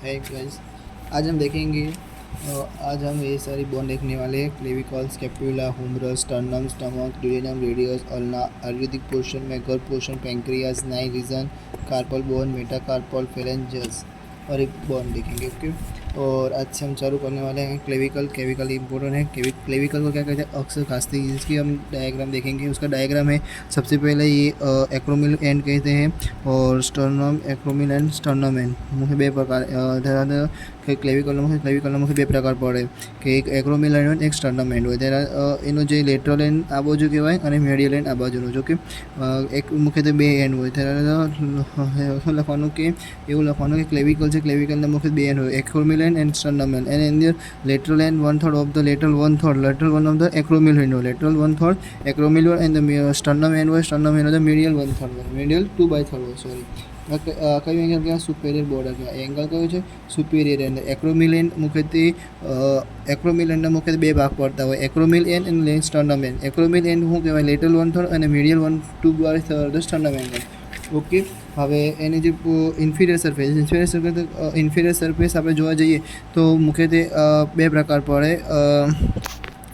है गाइस। आज हम देखेंगे आज हम ये सारी बोन देखने वाले हैं। Clavicle, scapula, Humras, sternum, stomach, duodenum, radius, ulna, Ayurvedic portion, Maikal portion, pancreas, नाई रीजन, कार्पल बोन, मेटाकार्पल, फेरेंजस और एक बोन देखेंगे। ओके, और आज से हम चालू करने वाले हैं क्लेविकल। क्लेविकल इंपॉर्टेंट है। क्लेविकल को क्या कहते हैं? अक्सर खांसती, जिसकी हम डायग्राम देखेंगे। उसका डायग्राम है सबसे पहले ये एक्रोमिल एंड कहते हैं और स्टर्नम, एक्रोमिल एंड स्टर्नम एंड मुख्य बे प्रकार क्लेविकल मुख्य बे प्रकार पड़े कि एक एक्रोमिल एंड હોય એક સ્ટર્નમ એન્ડ હોય ત્યારે એનો જે લેટરલ એન્ડ આ બાજુ કહેવાય અને મેડિયલ એન્ડ આ બાજુનો જો કે એક મુખ્યત્વે બે એન્ડ હોય ત્યારે લખવાનું કે એવું લખવાનું કે ક્લેવિકલ છે, ક્લેવિકલના મુખ્ય બે એન્ડ હોય, એક્રોમિલ એન્ડ સ્ટર્નમ એન્ડ એની અંદર lateral end 1/3 of the lateral 1/3 of the acromial end હોય, lateral 1/3 acromial end the sternum end હોય, સ્ટર્નમ એન્ડ ધ મીડિયલ 1/3 હોય, મીડિયલ 2/3 હોય સોરી। કયું એંગલ કહેવાય? સુપેરિયર બોર્ડર કહેવાય। એંગલ કયો છે? સુપેરિયર એન્ડ એક્રોમિલ એન્ડ મુખ્યત્વે એક્રોમિલ એન્ડના મુખ્યત્વે બે ભાગ પડતા હોય, એક્રોમિલ એન્ડ અને સ્ટર્નમ એન્ડ। એક્રોમિલ એન્ડ શું કહેવાય? લેટરલ 1/3 અને મીડિયલ 2/3 સ્ટર્નમ એન્ડ। ઓકે, હવે એની જે ઇન્ફિરિયર સરફેસ આપણે જોવા જઈએ તો મુખ્યત્વે બે પ્રકાર પડે।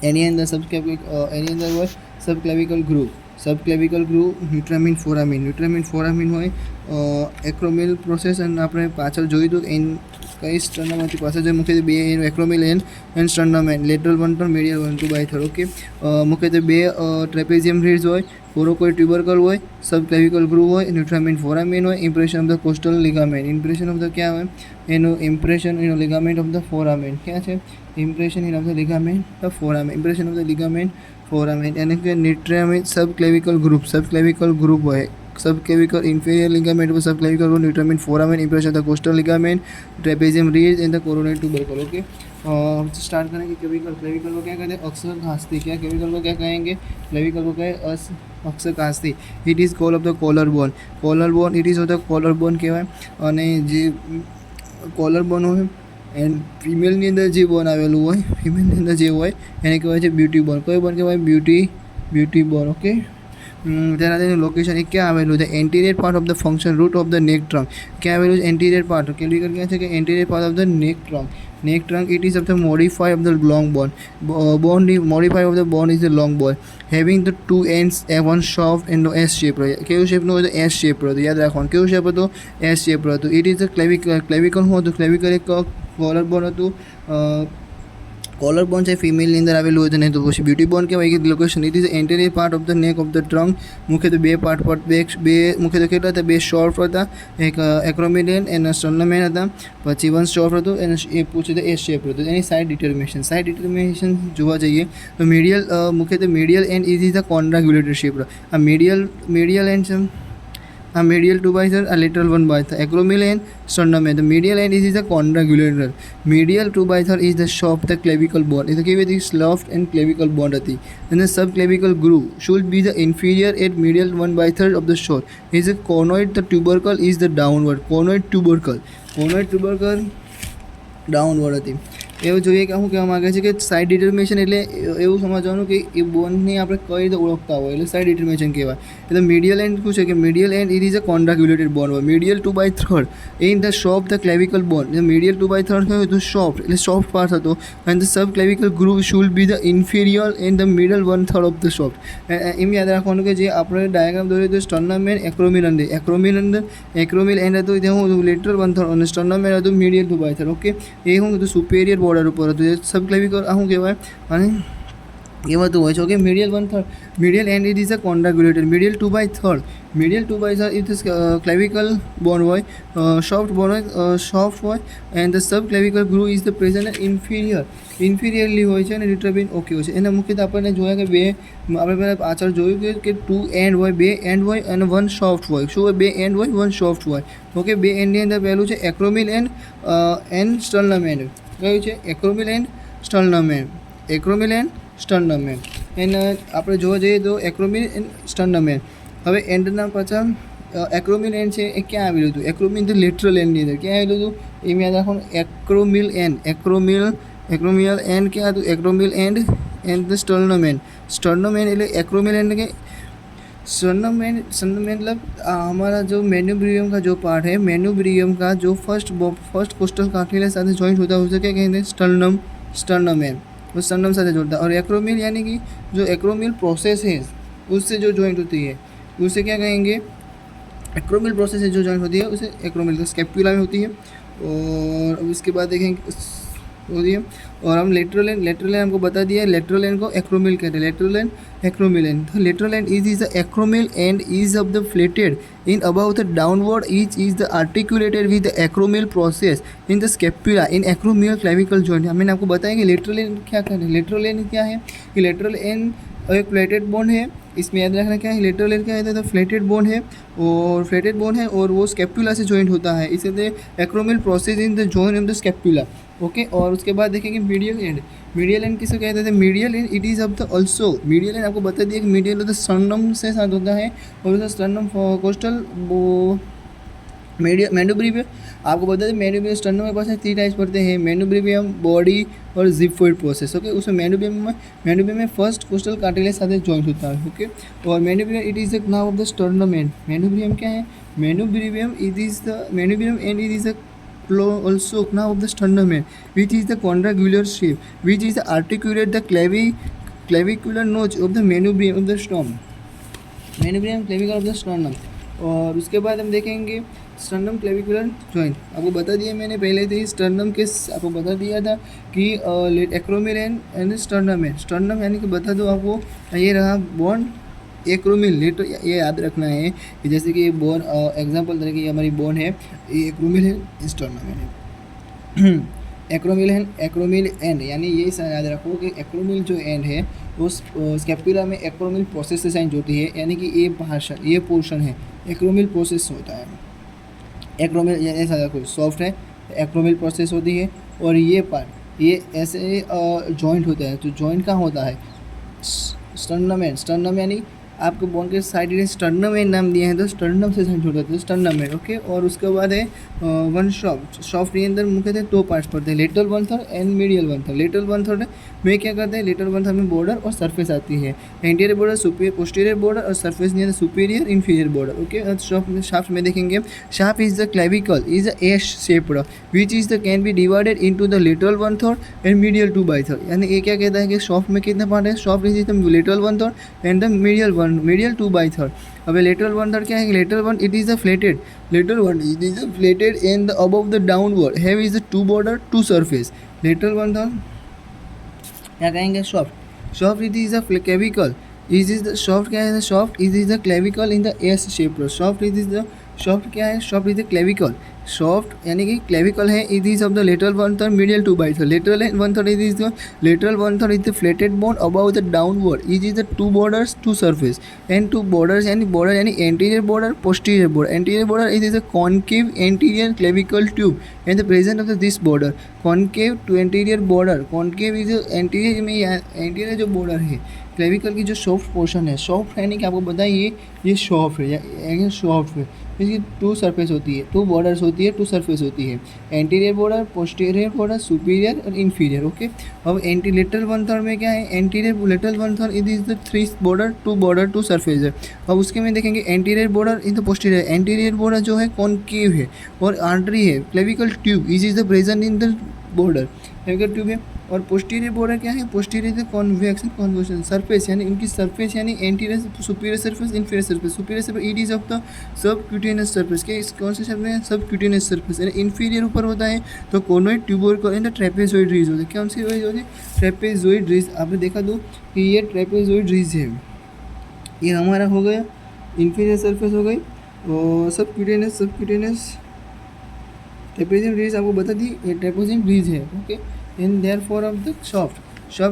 એની અંદર એની અંદર હોય સબક્લેવિકલ ગ્રુપ, સબક્લેવિકલ ગ્રુપ, ન્યુટ્રામિન ફોરામિન હોય, એક્રોમિલ પ્રોસેસ અને આપણે પાછળ જોયું હતું એન કઈ સ્ટર્નમથી પાછળ જે મુખ્યત્વે બે એક્રોમિલ એન્ડ સ્ટર્નમ એન્ડ લેટરલ 1/3 મીડિયલ 2/3। ઓકે, મુખ્યત્વે બે ટ્રેપેઝિયમ રીડ્સ હોય, કોરોકોઇડ ટ્યુબરકલ હોય, સબક્લેવિકલ ગ્રુવ હોય, ન્યુટ્રામિન ફોરામિન હોય, impression of the costal ligament, impression of the ક્યાં હોય? એનું impression ligament of the foramen ક્યાં છે? Impression of the ligament the foramen, impression of the ligament foramen એને કે ન્યુટ્રામિન સબક્લેવિકલ ગ્રુપ હોય, subclavicle inferior ligament of subclavicle group, nutrient foramen, impression of the costal ligament, trapezium ridge and the coronary tubercle. Okay, start करेंगे clavicle को क्या कहते हैं? अक्सर खांसती। क्या क्लेविकल को क्या कहेंगे? क्लेविकल को क्या है? अक्सर खांसती। It is call of the collar bone, it is of the collar bone કહેવાય અને જે કોલર બોન હોય એન્ડ ફિમેલની અંદર જે બોન આવેલું હોય, ફિમેલની અંદર જે હોય એને કહેવાય છે બ્યુટી બોન। કયો બોન કહેવાય? બ્યુટી બોન। ઓકે, તેના તેનું લોકેશન એ ક્યાં આવેલું છે? Anterior part of the function root of the neck ટ્રંક ક્યાં આવેલું છે? એન્ટિરિયર પાર્ટ ક્લિયર ક્યાં છે કે anterior part of the neck trunk it is of the modify of the long bone, modify of the bone is the long bone having the two ends one soft end S shape. કેવું શેપનું હોય? તો S shape હતું, યાદ રાખવાનું કેવું shape હતું? S shape હતું। ઇટ ઇઝ ધ ક્લેવિકલ શું હતું? ક્લેવિકલ એક કોલર બોન હતું। કોલર બોન છે ફિમેલની અંદર આવેલું હોય છે, નહીં તો પછી બ્યુટી બોન કહેવાય કે location it is anterior part of the નેક ઓફ ધ ટ્રંક। મુખ્યત્વે બે પાર્ટ પર બે મુખ્યત્વે કેટલા હતા? બે શોર્ટ હતા, એક એક્રોમિલિયન એના સ્ટર્નમેન હતા, પછી વન શોર્ટ હતું એને એ પૂછે તો એ શેપ હતું। એની સાઇડ ડિટર્મિનેશન જોવા જઈએ તો મુખ્યત્વે મીડિયલ એન્ડ ઇઝ ધ કોન્ટ્રાગ્યુલેટેડ શેપ। આ મીડિયલ એન્ડ છે, a medial 2/3, a lateral 1/3, acromial and sternum end. The medial end is the contragulator. Medial 2/3 is the soft the clavicle bone. Is the soft and clavicle bone હતી. And the subclavicle groove should be the inferior at medial 1/3 of the short. Is the conoid the tubercle is the downward. Conoid tubercle downward હતી। એવું જોઈએ કે શું કહેવા માગે છે કે સાઇડ ડિટર્મિનેશન એટલે એવું સમજવાનું કે એ બોનને આપણે કઈ રીતે ઓળખતા હોય એટલે સાઇડ ડિટર્મિનેશન કહેવાય। એટલે મીડિયલ એન્ડ શું છે કે medial end it is a કોન્ટ્રાગ્યુલેટેડ બોન હોય, medial 2/3 in the soft the clavicle bone. Medial 2/3 કયું હતું? સોફ્ટ એટલે સોફ્ટ પાર્ટ હતો and the sub clavicle groove should be the inferior and the middle 1/3 of the soft. એમ યાદ રાખવાનું કે જે આપણે ડાયાગ્રામ દોર્યું હતું સ્ટર્નમ એન્ડ એક્રોમિલ એન્ડ હતું ત્યાં હું લેટરલ 1/3 અને સ્ટર્નમ એન્ડ હતું મીડિયલ 2/3। ઓકે, એ શું કીધું? સુપેરિયર બોર્ડર ઉપર હતું। સબક્લેવિકલ શું કહેવાય અને કહેવાતું હોય છે। Okay, medial 1/3 medial end it is a કોન્ટ્રાગ્યુલેટેડ, medial 2/3 it is clavicle bone હોય, સોફ્ટ બોન હોય, સોફ્ટ હોય and the sub clavicle groove is the present inferiorly હોય છે અને રિટ્રબિન ઓકે હોય છે। એના મુખ્યત્વે આપણને જોયા કે બે આપણે પહેલાં પાછળ જોયું કે ટુ એન્ડ હોય, બે એન્ડ હોય અને વન સોફ્ટ હોય। શું હોય? બે એન્ડ હોય, વન સોફ્ટ હોય। ઓકે, બે એન્ડની અંદર પહેલું છે એક્રોમિલ એન્ડ સ્ટર્નમ એન્ડ કયું છે? એક્રોમિલ એન્ડ સ્ટર્નમ એન્ડ એને આપણે જોવા જઈએ તો એક્રોમિલ એન્ડ સ્ટર્નમ એન્ડ। હવે એન્ડના પાછળ એક્રોમિલ એન્ડ છે એ ક્યાં આવેલું હતું? એક્રોમિલ ધ લેટરલ એન્ડની અંદર ક્યાં આવેલું હતું? એમ યાદ રાખવાનું એક્રોમિલ એન્ડ ક્યાં હતું? એક્રોમિલ એન્ડ ધ સ્ટર્નમ એન્ડ એટલે એક્રોમિલ એન્ડ કે स्टर्नम मतलब हमारा जो मेन्यूब्रियम का जो पार्ट है, मेन्यूब्रियम का जो फर्स्ट कोस्टल कार्टिलेज साथ जॉइंट होता है उसे क्या कहते हैं, स्टर्नम है, वो स्टर्नम साथ जोड़ता है। और एक्रोमिल यानी कि जो एक्रोमिल प्रोसेस है उससे जो जॉइंट होती है उसे क्या कहेंगे, एक्रोमिल प्रोसेस से जो जॉइंट होती है उसे एक्रोमिल, स्कैपुला में होती है। और अब इसके बाद देखेंगे होती है। और हम लेटरल एंड हमको बता दिया, लेटरल एंड को एक्रोमिल कहते हैं, लेटरल एंड एक्रोमिल एंड। तो lateral end is the acromial end is of the flatted in about the downward is the articulated with the acromial process in the scapula in acromial clavicle joint. मैंने आपको बताया कि lateral and क्या कर रहे हैं, lateral and क्या है कि लेटरल एंड एक फ्लेटेड बोन है, इसमें याद रखना क्या है, लेटरल एंड क्या है, तो फ्लेटेड बोन है, और फ्लेटेड बोन है और वो स्कैपुला से जॉइंट होता है, इसे acromial process in the joint of the scapula. Okay, और उसके बाद देखेंगे मीडियल एंड। मीडियल एंड किसे कहते थे, medial and it is of the also, medial and आपको बता दिया कि मीडियल ऑफ द स्टर्नम से साथ होता है, और स्टर्नम कोस्टल वो मेन्यूब्रियम आपको बता दें, मेन्यूब्रियम स्टर्नम के पास 3 टाइप्स पड़ते हैं, मेन्यूब्रियम, बॉडी और जिपफॉइड प्रोसेस। ओके, उसमें मेन्यूब्रियम में फर्स्ट कोस्टल कार्टिलेज साथ जॉइंट होता है। ओके, और manubrium it is the now of the sternum end. Manubrium क्या है, manubrium it is the manubrium end it is the also now of the sternum end, which is the quadrangular shape, which is articulate the clavicular notch of the manubrium of the sternum, manubrium clavicle of the sternum। और उसके बाद हम देखेंगे sternum clavicular joint. आपको बता दिया मैंने पहले थे स्टर्नम के, आपको बता दिया था कि एक्रोमिल एंड स्टर्नम है। स्टर्नम यानी कि बता दो आपको, ये रहा बोन एक्रोमिल, लेटर ये याद रखना है कि जैसे कि बोन एग्जांपल तरह की हमारी बोन है, ये एक्रोमिल है, स्टर्नम है, एक्रोमिल एंड, यानी ये याद रखो कि एक्रोमिल जो एंड है उस स्कैपुला में एक्रोमिल प्रोसेस से साइन होती है, यानी कि ये पोर्शन है एक्रोमिल प्रोसेस होता है। एक्रोमिल ऐसा देखो सॉफ्ट है, एक्रोमिल प्रोसेस होती है, और ये पार्ट ये ऐसे जॉइंट होता है। तो जॉइंट कहाँ होता है, स्टर्नम एंड, स्टर्नम यानी आपको बोन के साइड में स्टर्नम एंड नाम दिए हैं, तो स्टर्नम से साइन होता है स्टर्नम एंड। ओके, और उसके बाद है वन सॉफ्ट के अंदर मुख्यतः 2 पार्ट्स पड़ते हैं, lateral one third and medial one third. Lateral one third में क्या करते हैं, लेटरल वन थर्ड में बॉर्डर और सरफेस आती है, anterior border, superior posterior border, और सरफेस नहीं है superior inferior border. Okay, shaft में देखेंगे, shaft is the clavicle is a S shaped which is the can be divided into the lateral one third and medial 2/3। यानी ये क्या कहता है कि शाफ्ट में कितने पार्ट है, shaft is the lateral one third end the medial 2/3। अब लेटरल वन थर्ड क्या है, lateral one it is the flatted, lateral one it is the flatted end the above the downward have is the 2 border 2 surface. Lateral one third क्या कहेंगे, soft it is the clavicle is the soft क्या है, soft is the clavicle in the S shape. Soft is the soft क्या है, soft is the clavicle, soft यानी कि clavicle है, it is of the lateral one third medial 2/3। Lateral one third is the lateral one third is the flatted bone about the downward is is the 2 borders 2 surface and 2 borders यानी anterior border posterior border. Anterior border is the concave anterior clavicle tube and the present of this border, concave to anterior border, concave is anterior में, anterior जो border है clavicle की जो soft portion है, soft यानी कि आपको बताइए ये सॉफ्ट है या सॉफ्ट है, इसकी 2 सरफेस होती है, 2 बॉर्डर्स होती है, 2 सरफेस होती है, anterior border, posterior border, superior और इंफीरियर। ओके, अब लेटरल वन थर्ड में क्या है, anterior lateral one third it is the 3 border 2 surface है। अब उसके में देखेंगे anterior border in the posterior, anterior border जो है कॉन्केव है और आर्टरी है, clavicle tube is the present in the border, clavicle tube है। और पोस्टीरियर बॉर्डर क्या है, पोस्टीरियर कॉन्वेक्शन कॉन्वेक्शन सरफेस, यानी उनकी सरफेस यानी anterior superior surface inferior surface. Superior surface it is of the subcutaneous surface, के इस कौन से शब्द हैं, सबक्यूटेनियस सरफेस। यानी इंफीरियर ऊपर होता है तो कोनोइड ट्यूबरकुलर एंड ट्रेपेजॉइड रीज होते हैं। कौन सी रीज होती है, ट्रेपेजॉइड रीज। आपने देखा दो कि ये ट्रेपेजॉइड रीज है, ये हमारा हो गया इंफीरियर सरफेस हो गई, और सबक्यूटेनियस ट्रेपेजॉइड रीज आपको बता दी, ये ट्रेपेजॉइड रीज है। Okay, in therefore of the soft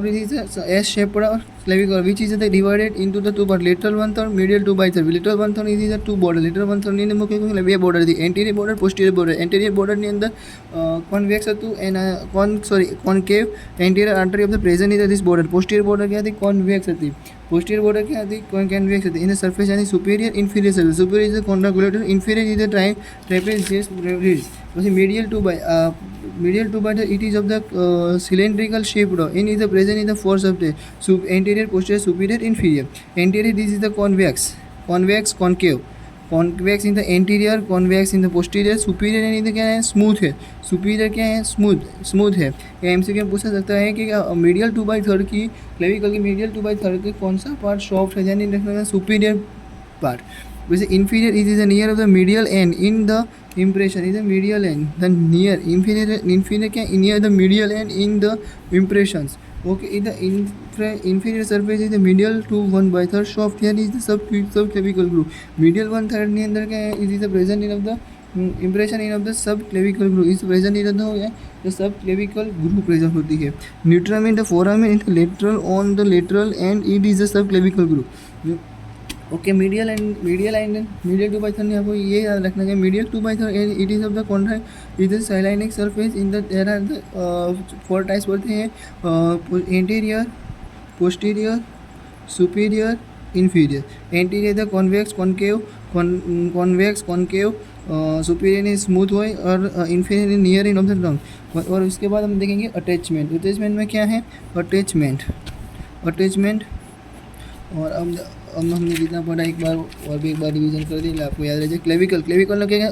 is a S shaped or clavicle which is divided into the 2 part, lateral one third medial 2/3। lateral one third is a 2 border, lateral one third ની મુખ્ય બે border હતી, anterior border posterior border। anterior border ની અંદર convex હતું and concave anterior artery of the present is this border। posterior border क्या હતી, convex હતી। posterior border क्या હતી, convex હતી। in the surface यानी superior inferior surface, superior is the quadrangulator, inferior is the trapezius ridge। પછી medial 2/3 it is of the cylindrical shaped in is the present in the four surface, anterior posterior superior inferior। anterior this is the convex, convex concave, convex in the anterior, convex in the posterior, superior यानी क्या है smooth है, superior क्या है smooth है। या MCQ पूछा सकता है कि मीडियल 2/3 की क्लेविकल की मीडियल 2/3 के कौन सा पार्ट सॉफ्ट है, यानी रखना है सुपीरियर पार्ट। वैसे inferior is the near of the medial end in the impression is the medial end, the near inferior क्या near the medial end in the impressions, okay, in the inferior surface is the medial to 1/3 soft, here is the subclavicle groove, medial 1/3 ની અંદર क्या है, it is the present in of the impression in of the subclavicle groove is present in the subclavical groove present होती है। neutrum in the foramen in the lateral on the lateral end it is the subclavical groove, okay. Medial 2/3 ने आपको ये याद रखना है, medial 2/3 it is of the contract is the साइलाइनिक surface in the there are the 4 types होते हैं, anterior, posterior, superior, inferior. Anterior the convex concave, superior is smooth हो और inferior in near in of the lung. और उसके बाद हम देखेंगे अटैचमेंट में क्या है, अटैचमेंट। और अब हमने जितना पढ़ा एक बार और भी एक बार रिवीजन कर दिया, आपको याद रह जाए। क्लेविकल में क्या है,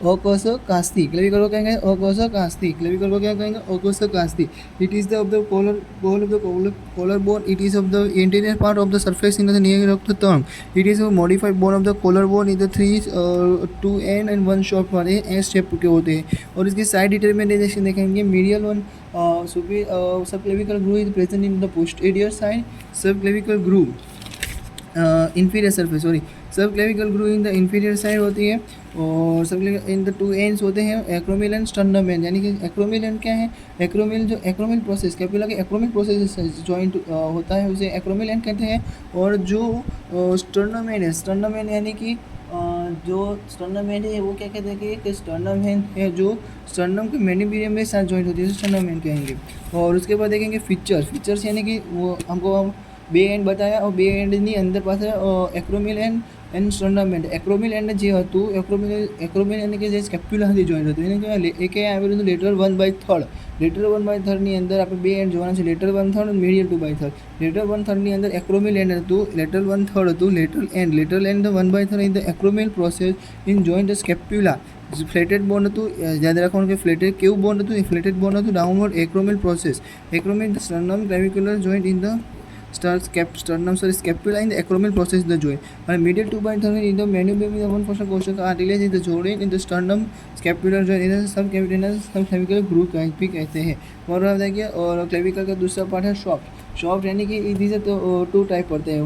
अकोसकास्ती, क्लेविकल को कहेंगे अकोसकास्ती, क्लेविकल को क्या कहेंगे अकोसकास्ती। It is the of the collar bone, it is of the interior part of the surface in the near of the tongue, it is modified bone of the collar bone in the 2 end 1 short part, S shape के होते हैं। और इसकी side determination देखेंगे, medial 1 subclavical groove is present in the posterior side, subclavical groove inferior surface, subclavicle groove in the inferior side होती है। और सबक्लेविकल इन the 2 ends होते हैं एक्रोमिल एंड स्टर्नम एंड, यानी कि एक्रोमिल एंड क्या है, एक्रोमिल प्रोसेस, कैपिला के एक्रोमिल प्रोसेस जॉइंट होता है उसे एक्रोमिल एंड कहते हैं। और जो स्टर्नम एंड यानी कि जो स्टर्नम एंड है वो क्या कहते हैं कि स्टर्नम एंड है जो स्टर्नम के मेनिबीरियम में साथ जॉइंट होती है, स्टर्नम एंड कहेंगे। और उसके बाद देखेंगे फीचर्स यानी कि वो हमको बे एंड बताया, और बे एंड ની અંદર પાસે એક્રોમિલ એન્ડ સ્ટર્નમ એન્ડ, એક્રોમિલ એન્ડ જે હતું એક્રોમિલ यानी कि જે સ્કેપ્યુલા સાથે જોઈન્ટ હતું એને કહેવાય એક આવેલું હતું લેટરલ 1/3, લેટરલ 1/3 ની અંદર આપણે બે એન્ડ જોવાના છે, લેટરલ 1/3 અને મીડિયલ 2/3। લેટરલ 1/3 ની અંદર એક્રોમિલ એન્ડ હતું, લેટરલ 1/3 હતું lateral end 1/3 in the acromial process in joint the scapula. Flatted bone હતું, યાદ રાખવાનું કે ફ્લેટેડ કેવું બોન હતું, એ ફ્લેટેડ બોન હતું downward acromial process, acromial sternum clavicular joint in the scapula in the acromial process the joint, and medial 2/3 in the manubrium is one portion कोशिका cartilage in the joint in the sternum scapular joint in the subclavicular groove भी कहते हैं। और देखिए और clavicle का दूसरा part है सॉफ्ट यानी कि इधर तो 2 टाइप पड़ते हैं,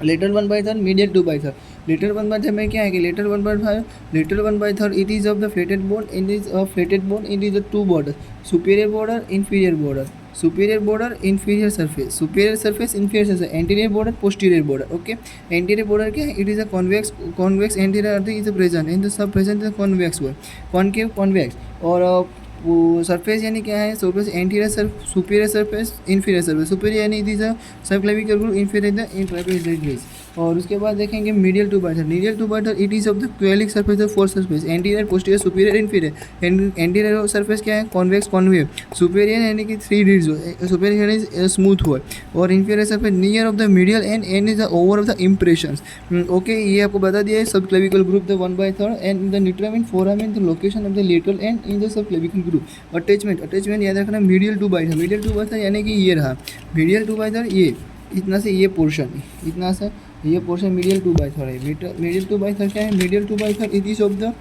लेटरल 1/3 मीडियल 2/3। लेटरल 1/3 में क्या है कि lateral 1/3 it is of the flatted bone, it is a flatted bone, it is the 2 border, superior border inferior surface, anterior border, posterior border, okay। anterior border क्या है, it is a convex anterior artery is present in the sub present the convex one, concave convex। और surface यानी क्या है, surface anterior superior surface, inferior surface, superior यानी it is a subclavicle groove, inferior the इंट्रापेजिस। और उसके बाद देखेंगे medial 2/3 it is of the क्वेलिक surface, the 4 surface, anterior, posterior, superior, inferior. Anterior surface क्या है, कॉन्वेक्स कॉन्वेव, सुपीरियर यानी कि 3 डिग्री, सुपीरियर इज स्मूथ हो। और inferior surface near of the medial end is the over of the impressions, okay. ये आपको बता दिया है subclavicle group the 1/3 end the nutrient foramen the location of the lateral end in the subclavicle group. Attachment याद रखना, medial 2/3 यानी कि ये रहा मीडियल 2/3, ये इतना से ये पोर्शन, इतना सा ये पोर्शन मीडियल 2/3 है। मीडियल 2/3 क्या है, medial 2/3 it is of the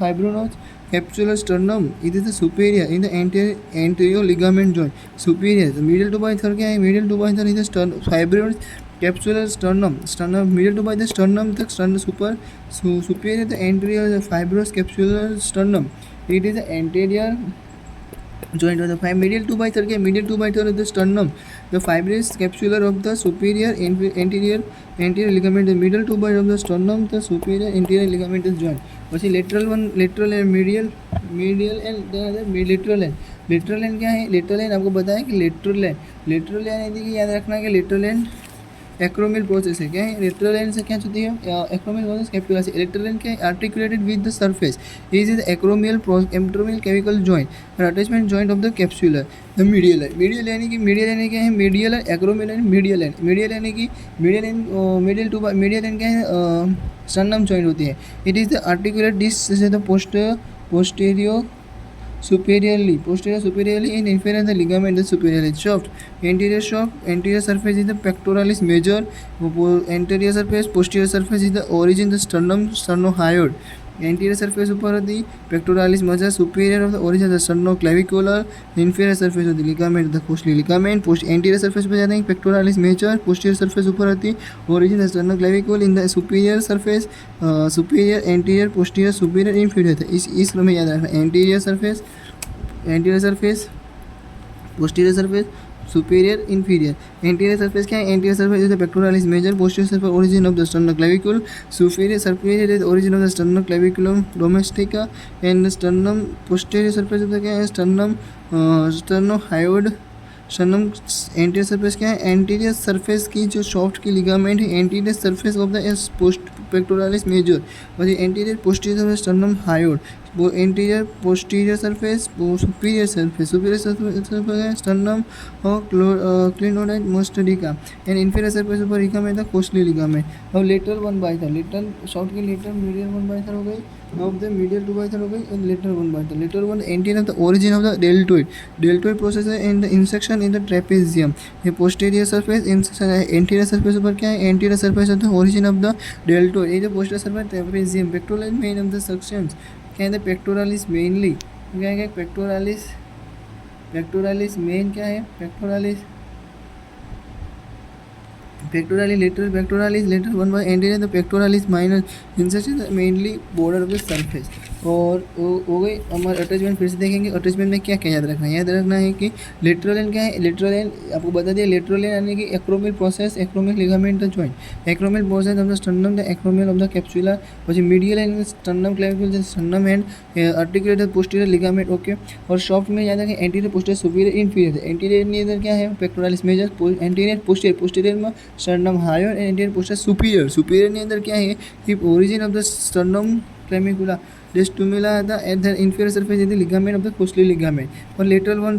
फाइब्रोनोज capsular sternum, it is the superior in the anterior ligament joint, superior. Medial 2/3 क्या है, मीडियल 2/3 इज द फाइब्रोनोज कैप्सुलर स्टर्नम, मीडियल 2/3 स्टर्नम तक, superior the anterior fibrous capsular sternum, it is the anterior joint of the medial 2/3 के medial 2/3 of the sternum, the fibrous capsular of the superior anterior ligament, the middle 2/3 of the sternum, the superior anterior ligamentous joint। પછી lateral and medial and lateral end क्या है, lateral end आपको बताया कि lateral end यानी कि याद रखना है कि lateral end एक्रोमियल प्रोसेस है। क्या है? लेटरल एंड से क्या होती है? एक्रोमियल प्रोसेस कैप्सुला से। लेटरल एंड क्या है? Articulated with the surface is acromial chemical joint attachment joint of the capsular. The medial है। मीडियल यानी कि क्या है? मीडियल है। Acromial end medial and. Medial यानी कि मीडियल एंड क्या है? स्टर्नम जॉइंट होती है। It is the articulate disc से the posterior superiorly in inferior the ligament the superiorly shaft. Anterior surface is the pectoralis major. Anterior surface, posterior surface is the origin the sternohyoid. Anterior surface ऊपर होती pectoralis major, superior of the origin the sternoclavicular. Inferior surface of the ligament the costally ligament. Anterior surface पे जाते हैं pectoralis major, posterior surface ऊपर होती origin the sternoclavicular. In the superior surface superior, anterior, posterior, superior, inferior था। इस क्रम में याद रखना। anterior surface, posterior surface, superior, inferior. Anterior surface क्या है? Anterior surface is the pectoralis major. Posterior surface origin of the sternoclavicle. Superior is the origin of the sternoclaviculum domestica. And the sternum posterior surface of the क्या है? sternohyoid. Sternum anterior surface क्या है? Anterior surface की जो soft की ligament है anterior surface of the pectoralis major और anterior posterior sternum hyoid. वो एंटीरियर पोस्टीरियर सरफेस, वो सुपीरियर सरफेस स्टर्नम और क्लिनोडाइट मोस्टरिका एंड इंफीरियर सरफेस ऊपर लिगामेंट था कोस्टली लिगामेंट। और लेटरल वन बाय था। लेटरल सॉफ्ट की लेटरल मीडियल वन बाय था हो गई। of the medial two by third हो गई and lateral one by third. Lateral one anterior of the origin of the deltoid process है and the insertion in the trapezium. ये posterior surface insertion है। anterior surface ऊपर क्या है? anterior surface of the origin of the deltoid. ये जो posterior surface trapezium. pectoral main of the sections क्या है? pectoralis mainly क्या है? pectoralis main क्या है? pectoralis lateral one by anterior the pectoralis minor insertion mainly border of the surface। और हो गई हमारे अटैचमेंट। फिर से देखेंगे अटैचमेंट में क्या क्या याद रखना है। याद रखना है कि लेटरल एंड क्या है? लेटरल एंड आपको बता दिया। लेटरल एंड यानी कि acromial process, acromial ligament the joint, acromial process of the sternum, the acromial of the capsule. પછી medial end sternum clavicle the sternum end articulated posterior ligament. Okay. और soft में याद रखें anterior posterior superior inferior. Anterior ની અંદર क्या है? Pectoralis major. Anterior posterior में sternum higher end anterior posterior superior ની અંદર क्या है? कि ओरिजिन ऑफ द स्टर्नम क्लेविकुला the stumula at the inferior surface is the ligament of the coxally ligament। और lateral one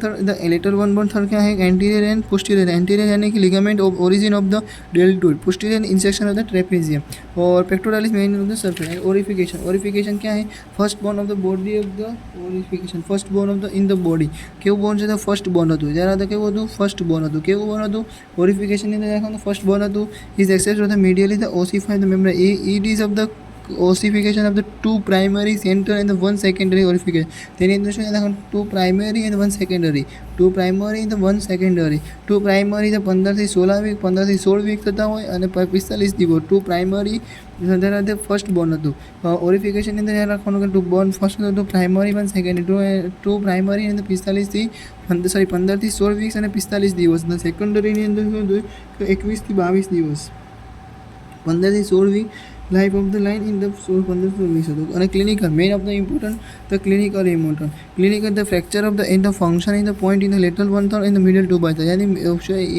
third क्या है? anterior and posterior। anterior यानी कि ligament of origin of the deltoid, posterior insertion of the trapezium। और pectoralis main of the surface। orification क्या है? first bone of the body of the orification, first bone of the in the body। કેવું બોન છે? તો first bone હતું। જ્યારે હતા કેવું હતું? ફર્સ્ટ બોન હતું। કેવું બોન હતું? ઓરિફિકેશનની અંદર રાખવાનું ફર્સ્ટ બોન હતું। Is except of the medially the ossify the membrane. It is of the ossification of the two primary central and the one secondary orification। તેની અંદર શું છે? two primary and one secondary, two primary and one secondary। two primary તો 15 થી 16 week, 15 થી 16 week થતા હોય અને 45 દિવસ। two primary સાથે ફર્સ્ટ બોર્ન હતું। ઓરિફિકેશનની અંદર યાદ રાખવાનું કે ટુ બોર્ન ફર્સ્ટ હતું, two primary one secondary. Two primary અંદર 15 થી 16 વીક્સ અને 45 દિવસ। સેકન્ડરીની અંદર શું હતું? 21 થી 22 દિવસ। 15 થી 16 week life of the line in the 15 થી 20 હતું। અને clinical main of the important the clinical the fracture of the in the function in the point in the lateral one third in the middle two by third. यानी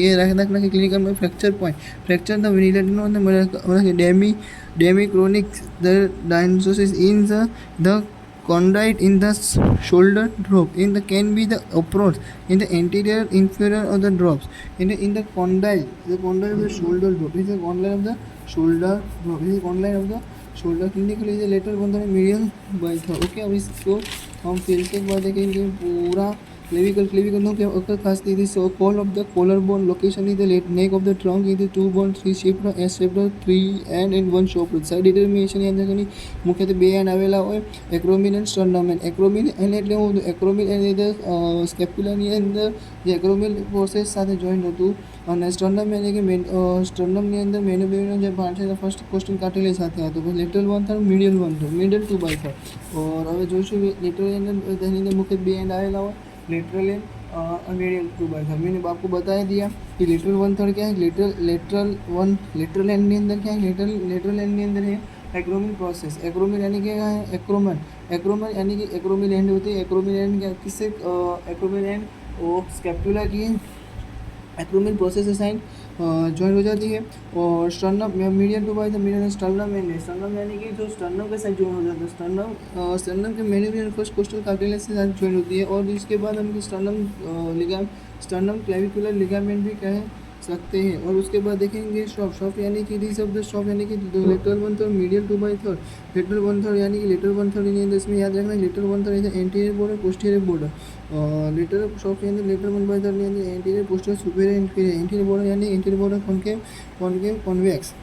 ये रखना कि clinical में fracture point, fracture the lateral demi chronic the diagnosis in the condyle in the shoulder drop in the can be the approach in the anterior inferior of the drops in the condyle of the shoulder drop is the condyle of the shoulder drop is the condyle of the shoulder clinically is the lateral one third medial by third। Okay. अब इसको हम फिर से एक बार देखेंगे पूरा clavicle no क्या occur खास थी so call of the collarbone location is the neck of the trunk is the two bone three shaped S shaped three and one shoulder side determination ની અંદર ઘણી મુખ્યત્વે બે એન્ડ આવેલા હોય એક્રોમિલ એન્ડ સ્ટર્નમ એન્ડ એક્રોમિલ એન્ડ એટલે હું એક્રોમિલ એન્ડ એટલે સ્કેપ્યુલાની અંદર જે એક્રોમિલ પ્રોસેસ સાથે જોઈન્ટ હતું અને સ્ટર્નમ એટલે કે સ્ટર્નમની અંદર મેનુબ્રેનો જે પાર્ટ છે ફર્સ્ટ કોસ્ટલ કાર્ટિલેજ સાથે હતું। Lateral one third medial two by third. और હવે જોઈશું લેટરલ એન્ડ તેની અંદર મુખ્ય બે એન્ડ આવેલા હોય lateral and medial two by third. मैंने आपको बता दिया कि लेटरल वन थर्ड क्या है? लेटरल एंड के अंदर क्या है? लेटरल एंड के अंदर है एक्रोमिल प्रोसेस। एक्रोमिल यानी क्या है? एक्रोमल यानी कि एक्रोमिल एंड होती है। एक्रोमिल एंड क्या किससे? एक्रोमिल एंड स्कैपुला की एक्रोमिल प्रोसेस साइन ज्वाइन हो जाती है। और sternum medium two by the medium sternum end sternum यानी कि जो स्टर्नम के साथ ज्वाइन हो जाता है, स्टर्नम के मेनिडियन फर्स्ट कोस्टल कार्टिलेज के साथ ज्वाइन होती है। और इसके बाद हम स्टर्नम क्लेविकुलर लिगामेंट भी कह सकते हैं। और उसके बाद देखेंगे शॉप यानी कि दिस ऑफ द शॉप यानी कि lateral one third medial two by third lateral one third यानी कि लेटरल वन थर्ड इन इसमें याद रखना lateral one third is anterior border posterior border lateral shape यानी लेटर वन बाई थर्ड यानी anterior posterior superior inferior anterior border यानी anterior border concave convex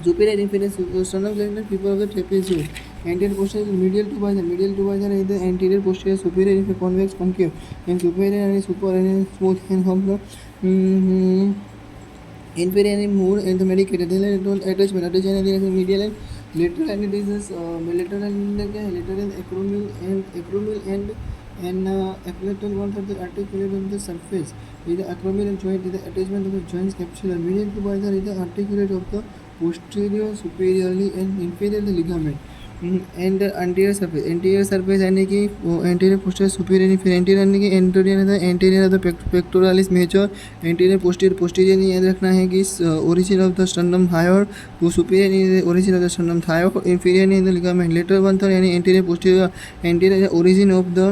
superior inferior sternum gland people of the trapezius anterior posterior medial to by the is the anterior posterior superior inferior convex concave and superior and super and smooth and humble inferior and more and the medicated attachment and medial and lateral and it is lateral and acromial and acromial one of the articulate on the surface is the acromial joint is the attachment of the joints capsular medial to by the is the articulate of the posterior superiorly and inferior the ligament and anterior surface यानी कि anterior posterior superior inferior anterior यानी कि anterior of the pectoralis major anterior posterior नहीं याद रखना है कि origin of the sternum hyoid तो superior नहीं origin of the sternum thyroid inferior नहीं the ligament lateral one third यानी anterior origin of the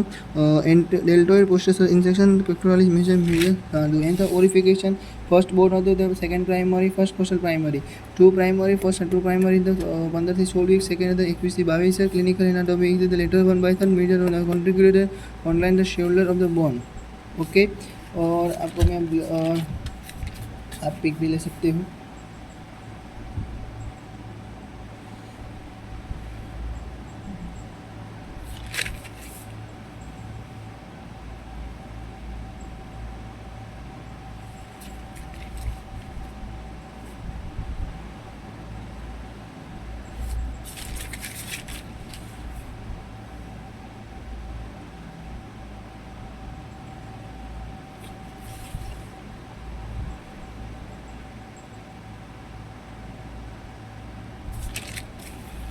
deltoid posterior insection pectoralis major medial and the orification first bone of the second primary first postal primary two primary first and two primary the 15 से 16 week second the 21 से 22 है clinical anatomy is the lateral one by third major contributed online the shoulder of the bone okay. और आपको मैं आप pick भी ले सकते हो।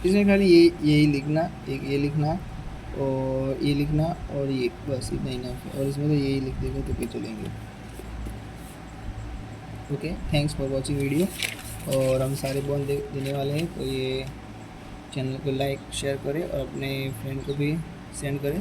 इसमें खाली यही लिखना एक ये लिखना और ये लिखना और ये बस इतना ही ना और इसमें तो यही लिख देगा तो फिर चलेंगे। Okay thanks for watching video और हम सारे बॉन्ड देने वाले हैं तो ये चैनल को लाइक शेयर करें और अपने फ्रेंड को भी सेंड करें।